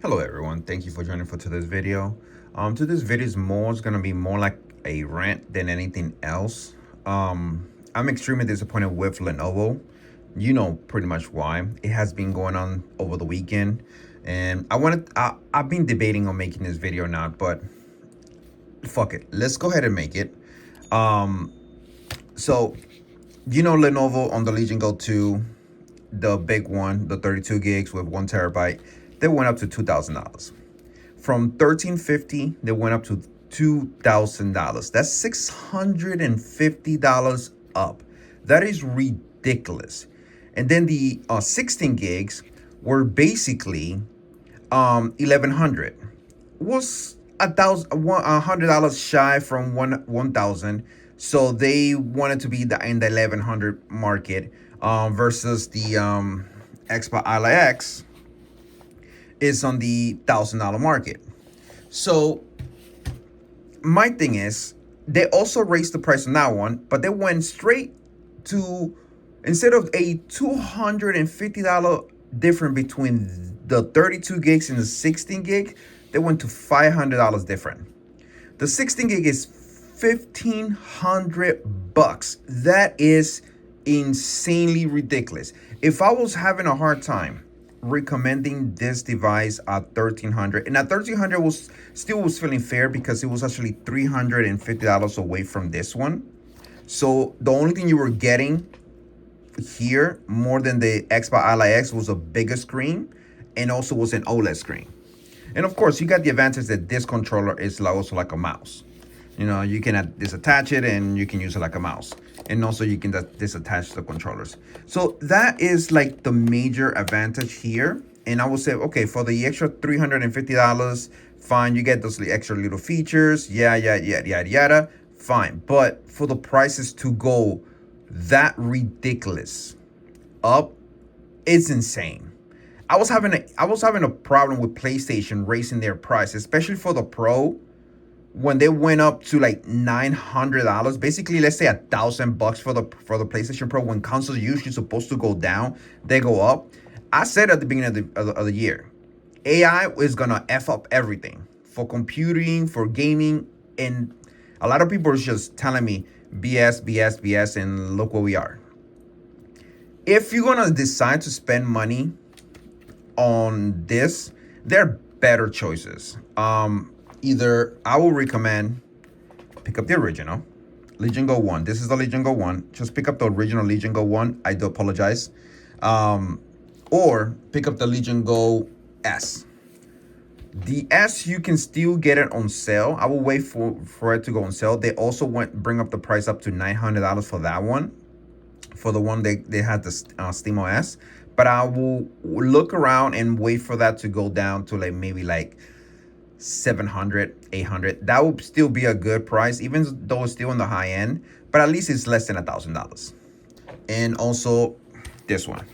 Hello everyone, thank you for joining for today's video. Today's video is gonna be more like a rant than anything else. I'm extremely disappointed with Lenovo. You know pretty much why. It has been going on over the weekend, and I've been debating on making this video or not, but fuck it, let's go ahead and make it. Um, so Lenovo on the Legion Go 2, the big one, the 32 gigs with 1 terabyte, they went up to $2,000. From 1350, they went up to $2,000. That's $650 up. That is ridiculous. And then the 16 gigs were basically 1100. Was $100 shy from 1,000. So they wanted to be in the 1100 market, versus the Xbox Ally X is on the $1,000 market. So my thing is, they also raised the price on that one, but they went straight to, instead of a $250 difference between the 32 gigs and the 16 gig, they went to $500 different. The 16 gig is $1,500. That is insanely ridiculous. If I was having a hard time recommending this device at 1,300, and at 1,300 was feeling fair because it was actually $350 away from this one. So the only thing you were getting here more than the Xbox Ally X was a bigger screen, and also was an OLED screen. And of course, you got the advantage that this controller is also like a mouse. You can disattach it and you can use it like a mouse. And also you can disattach the controllers. So that is like the major advantage here. And I would say, okay, for the extra $350, fine, you get those extra little features, yada, fine. But for the prices to go that ridiculous up, it's insane. I was having a problem with PlayStation raising their price, especially for the Pro, when they went up to like $900. Basically, let's say $1,000 for the PlayStation Pro, when consoles usually supposed to go down, they go up. I said at the beginning of the year, AI is gonna F up everything for computing, for gaming, and a lot of people are just telling me BS, and look where we are. If you're gonna decide to spend money on this, there are better choices. Either I will recommend pick up the original Legion Go 1. This is the Legion Go 1. Just pick up the original Legion Go 1. I do apologize. Or pick up the Legion Go S. The S, you can still get it on sale. I will wait for it to go on sale. They also bring up the price up to $900 for that one, for the one they had the SteamOS. But I will look around and wait for that to go down to maybe 700, 800. That would still be a good price, even though it's still on the high end, but at least it's less than $1,000. And also this one.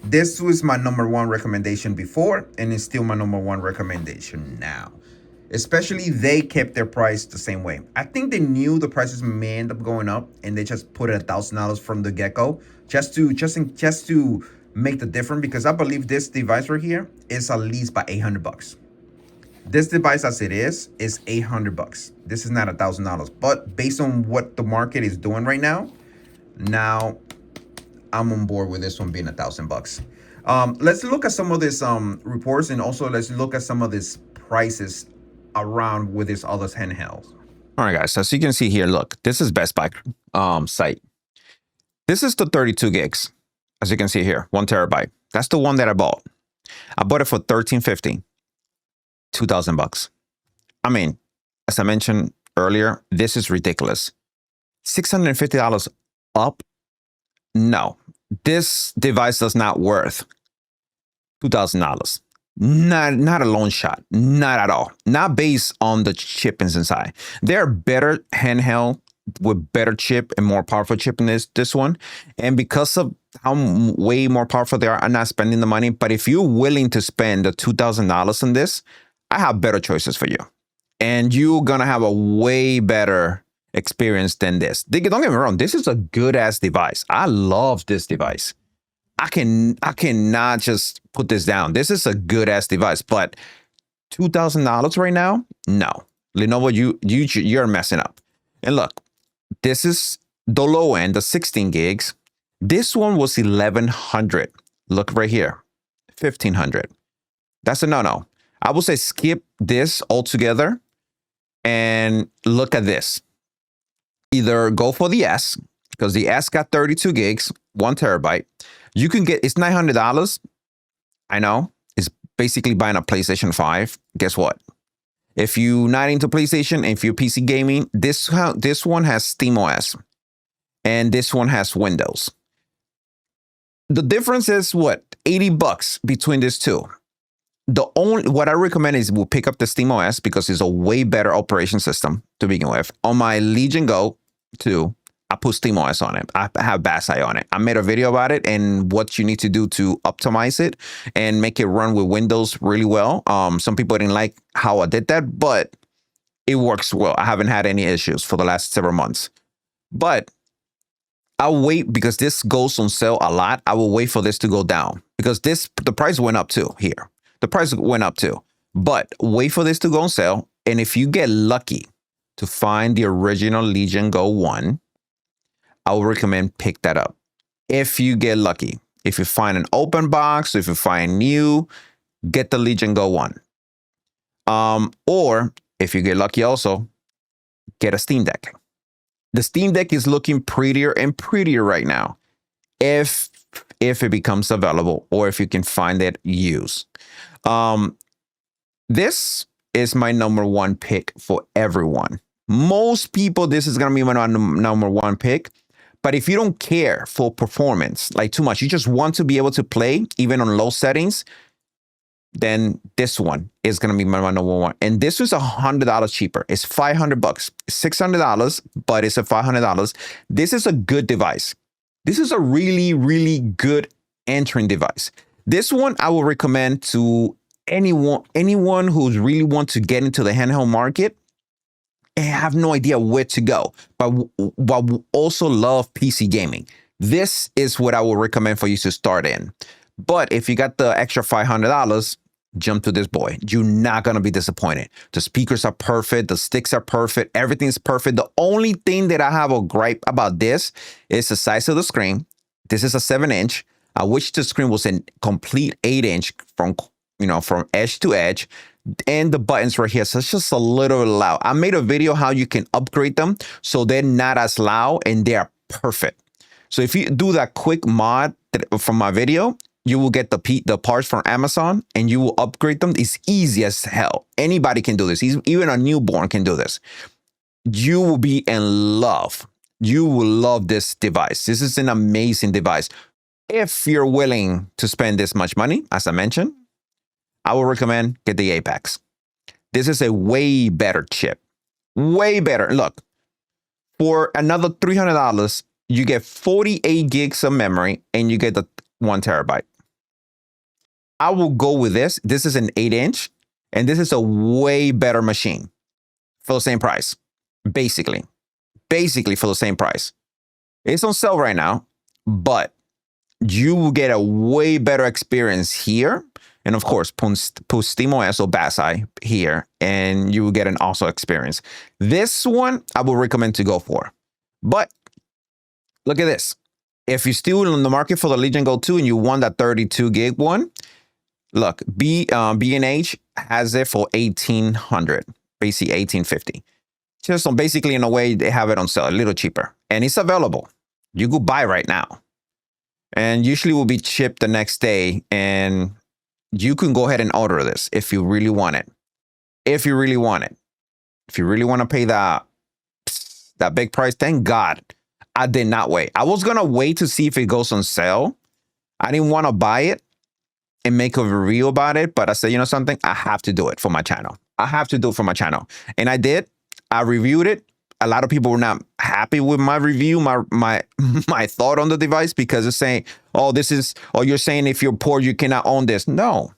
This was my number one recommendation before, and it's still my number one recommendation now. Especially they kept their price the same way. I think they knew the prices may end up going up, and they just put it $1,000 from the get-go, just to make the difference, because I believe this device right here is at least by $800. This device, as it is $800. This is not $1,000. But based on what the market is doing right now I'm on board with this one being $1,000. Let's look at some of these reports, and also let's look at some of these prices around with this other handhelds. All right, guys. So as you can see here, look, this is Best Buy site. This is the 32 gigs. As you can see here, 1 terabyte. That's the one that I bought. I bought it for $1,350, $2,000. I mean, as I mentioned earlier, this is ridiculous. $650 up? No, this device does not worth $2,000. Not a long shot. Not at all. Not based on the chip inside. There are better handheld with better chip and more powerful chip in this one. And because of how way more powerful they are, I'm not spending the money. But if you're willing to spend the $2,000 on this, I have better choices for you. And you're going to have a way better experience than this. Don't get me wrong. This is a good ass device. I love this device. I cannot just put this down. This is a good ass device, but $2,000 right now? No. Lenovo, you're messing up. And look, this is the low end, the 16 gigs. This one was 1,100. Look right here, 1,500. That's a no-no. I would say skip this altogether and look at this. Either go for the S, because the S got 32 gigs, 1 terabyte. You can get, it's $900. I know, it's basically buying a PlayStation 5. Guess what? If you're not into PlayStation, if you're PC gaming, this one has SteamOS and this one has Windows. The difference is what? $80 between these two. What I recommend is we'll pick up the SteamOS because it's a way better operation system to begin with. On my Legion Go 2, I put SteamOS on it. I have Basai on it. I made a video about it and what you need to do to optimize it and make it run with Windows really well. Some people didn't like how I did that, but it works well. I haven't had any issues for the last several months. But I'll wait because this goes on sale a lot. I will wait for this to go down because the price went up too here. The price went up too. But wait for this to go on sale. And if you get lucky to find the original Legion Go 1, I would recommend pick that up. If you get lucky, if you find an open box, if you find new, get the Legion Go 1. Or if you get lucky also, get a Steam Deck. The Steam Deck is looking prettier and prettier right now. If it becomes available or if you can find it used. This is my number one pick for everyone. Most people, this is going to be my number one pick. But if you don't care for performance, like too much, you just want to be able to play even on low settings, then this one is going to be my number one. And this was $100 cheaper. It's $500, $600, but it's $500. This is a good device. This is a really, really good entering device. This one I will recommend to anyone who's really want to get into the handheld market and have no idea where to go, but also love PC gaming. This is what I would recommend for you to start in. But if you got the extra $500, jump to this boy. You're not going to be disappointed. The speakers are perfect. The sticks are perfect. Everything's perfect. The only thing that I have a gripe about this is the size of the screen. This is a 7-inch. I wish the screen was a complete 8-inch from edge to edge. And the buttons right here, so it's just a little loud. I made a video how you can upgrade them so they're not as loud and they are perfect. So if you do that quick mod from my video, you will get the parts from Amazon and you will upgrade them. It's easy as hell. Anybody can do this. Even a newborn can do this. You will be in love. You will love this device. This is an amazing device. If you're willing to spend this much money, as I mentioned, I would recommend get the Apex. This is a way better chip. Way better. Look, for another $300, you get 48 gigs of memory and you get the 1 terabyte. I will go with this. This is an 8-inch and this is a way better machine for the same price. Basically for the same price. It's on sale right now, but you will get a way better experience here. And of course, put SteamOS or Basai here, and you will get an awesome experience. This one, I would recommend to go for. But look at this. If you're still in the market for the Legion Go 2 and you want that 32 gig one, look, B&H has it for $1,800, basically $1,850. Just basically in a way, they have it on sale, a little cheaper. And it's available. You could buy right now. And usually will be shipped the next day, and you can go ahead and order this if you really want it. If you really want to pay that big price, thank God I did not wait. I was going to wait to see if it goes on sale. I didn't want to buy it and make a review about it, but I said, you know something? I have to do it for my channel. And I did. I reviewed it. A lot of people were not happy with my review, my thought on the device, because it's saying, you're saying if you're poor, you cannot own this. No,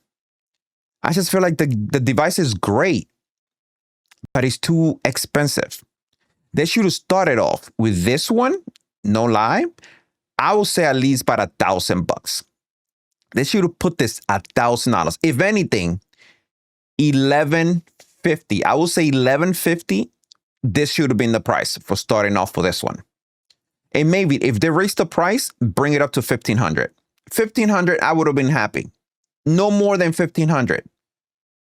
I just feel like the device is great, but it's too expensive. They should have started off with this one. No lie. I will say at least about $1,000. They should have put this $1,000. If anything, $1,150. I will say $1,150. This should have been the price for starting off for this one. And maybe if they raise the price, bring it up to $1,500. $1,500, I would have been happy. No more than $1,500.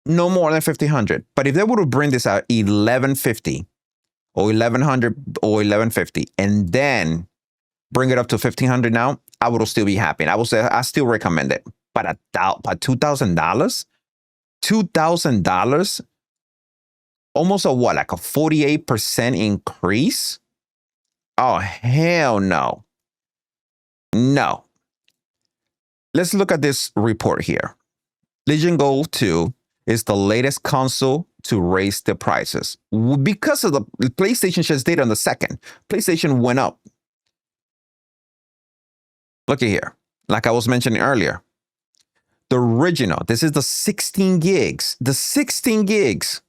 No more than $1,500. But if they would have bring this out $1,150 or $1,100 or $1,150, and then bring it up to $1,500 now, I would still be happy. And I would say I still recommend it. But $2,000, $2,000, almost a what, like a 48% increase? Oh, hell no. No. Let's look at this report here. Legion Go 2 is the latest console to raise the prices. Because of the PlayStation shares data on the second, PlayStation went up. Look at here. Like I was mentioning earlier, the original, this is the 16 gigs. The 16 gigs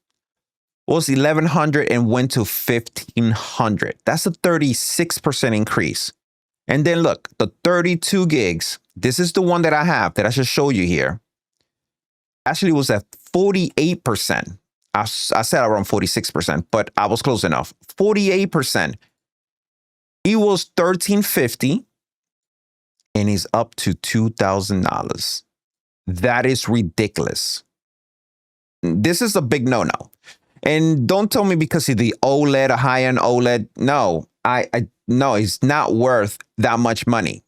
was $1,100 and went to $1,500. That's a 36% increase. And then look, the 32 gigs, this is the one that I have that I should show you here. Actually was at 48%. I said around 46%, but I was close enough. 48%. It was $1,350 and is up to $2,000. That is ridiculous. This is a big no-no. And don't tell me because it's the OLED, a high-end OLED. No, no, it's not worth that much money.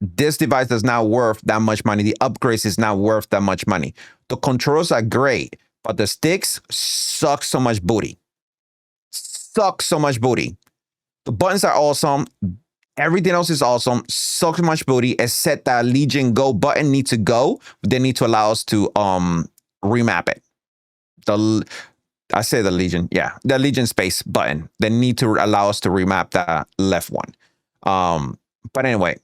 This device is not worth that much money. The upgrades is not worth that much money. The controls are great, but the sticks suck so much booty. Suck so much booty. The buttons are awesome. Everything else is awesome. Sucks much booty, except that Legion Go button needs to go. They need to allow us to remap it. I say the Legion, yeah, the Legion space button. They need to allow us to remap that left one. But anyway,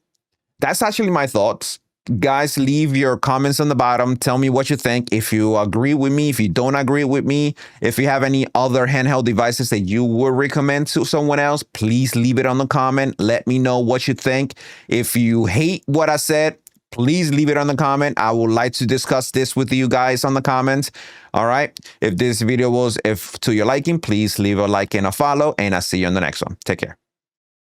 that's actually my thoughts. Guys, leave your comments on the bottom. Tell me what you think. If you agree with me, if you don't agree with me, if you have any other handheld devices that you would recommend to someone else, please leave it on the comment. Let me know what you think. If you hate what I said, please leave it on the comment. I would like to discuss this with you guys on the comments. All right. If this video was to your liking, please leave a like and a follow, and I'll see you on the next one. Take care.